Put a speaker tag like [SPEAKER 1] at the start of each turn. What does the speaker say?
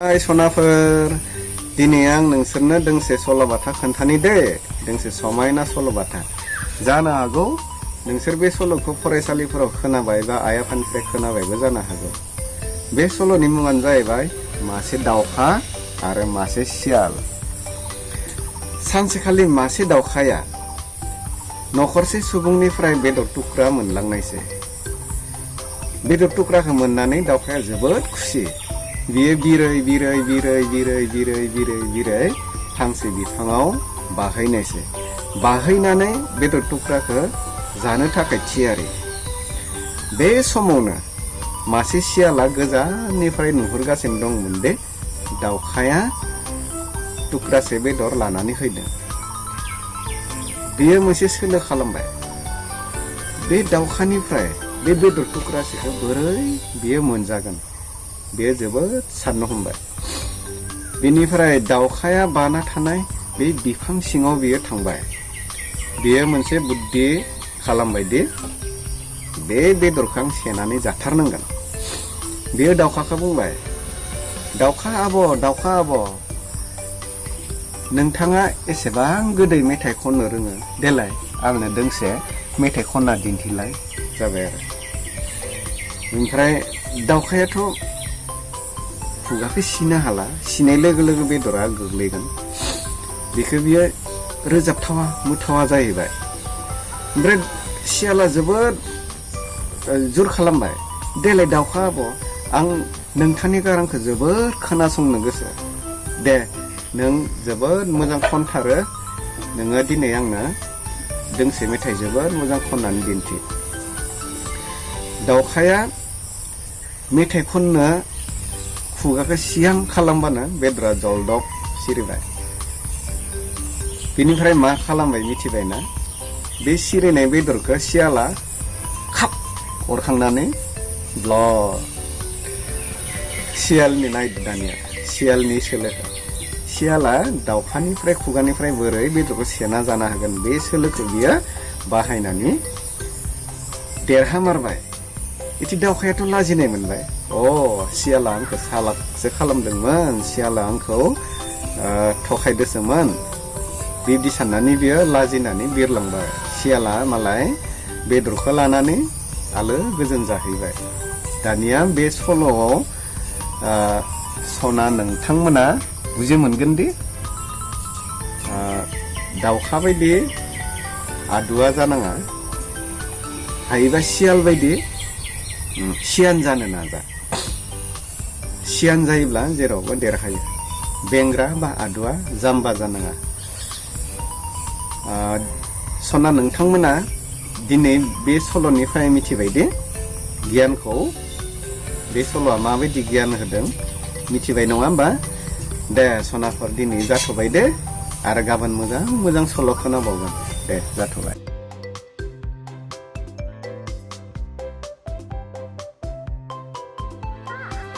[SPEAKER 1] Hai सनाफोर दिनै आं नोंसोरनो दोंसे सल'बाथा खोन्थानि दे दोंसे समायना सल'बाथा जानो हागौ नोंसोर बे सल'खौ फरायसालिफोराव खोनाबाय बा आइ आफानिफ्राय खोनाबायबो जानो हागौ बे सल'नि मुङानो जाहैबाय मासे दाउखा आरो मासे सियाल सानसेखालि मासे दाउखाया नखरसे सुबुंनिफ्राय बेदर टुक्रा मोनलांनायसै बेदर टुक्राखौ मोननानै दाउखाया जोबोद खुसि बियो बिरै फांसे बिफाङाव बाहैनायसै बाहैनानै बेदर टुक्राखौ जानो थाखाय थियारि बे समावनो मासे सियाला गोजाननिफ्राय नुहुरगासिनो दंमोन दे दाउखाया टुक्रासे बेदर लानानै फैदों बियो मोनसे सोलो खालामबाय बे दाउखानिफ्राय बे बेदर टुक्रासेखौ बोरै बियो मोनजागोन बेयो जोबोद साननो हमबाय बेनिफ्राय दाउखाया बाना थानाय बे बिफां सिङाव बियो थांबाय बियो मोनसे बुद्धि खालामबाय दि बे बेदरखौ आं सेनानै जाथारनांगोन बियो दाउखाखौ बुंबाय दाउखा आब' नोंथाङा एसेबां गोदै मेथाइ खननो रोङो देलाय आंनो दोंसे मेथाइ खनना दिन्थिलाय जाबाय आरो ओमफ्राय दाउखायाथ' खुगाखौ सिनो हाला सिनाय लोगो लोगो बेदरा गोग्लैगोन बेखौ बियो रोजाबथावा मुथावा जाहैबाय ओमफ्राय सियाला जोबोद जुर खालामबाय देलाय दाउखा आब' आं नोंथांनि गारांखौ जोबोद खोनासंनो गोसो दे नों जोबोद मोजां खनथारो नोङो दिनै आंनो दोंसे मेथाइ जोबोद मोजां खननानै दिन्थि दाउखाया मेथाइ खननो खुगाखौ सियां खालामबानो बेदरा जलदब सिरिबाय बेनिफ्राय मा खालामबाय मिथिबायना बे सिरिनाय बेदरखौ सियाला खाप अरखांनानै ब्लद सियालनि नायदो दानिया सियालनि सोलोखौ सियाला दाउखानिफ्राय खुगानिफ्राय बोरै बेदरखौ सेना जानो हागोन बे सोलोखौ बियो बाहायनानै देरहामारबाय इति दाउखायाथ' लाजिनाय मोनबाय सियाला आंखौ सालाकसो खालामदोंमोन सियाला आंखौ थखायदोंसोमोन बिदि साननानै बियो लाजिनानै बिरलांबाय सियाला मालाय बेदरखौ लानानै आलो गोजोन जाहैबाय दानिया बे सल'आव सना नोंथांमोना बुजि मोनगोन दि दाउखा बायदि आदुआ जानाङा हायोबा सियाल बायदि सियान जानो नाजा सियान जायोब्ला जेरावबो देरहायो बेंग्रा बा आदुआ जाम्बा जानाङा सना नोंथांमोना दिनै बे सल'निफ्राय मिथिबाय दे गियानखौ बे सल'आ माबायदि गियान होदों मिथिबाय नङा होमबा दे सनाफोर दिनै जाथ'बाय दे आरो गाबोन मोजां सल' खोनाबावगोन दे जाथ'बाय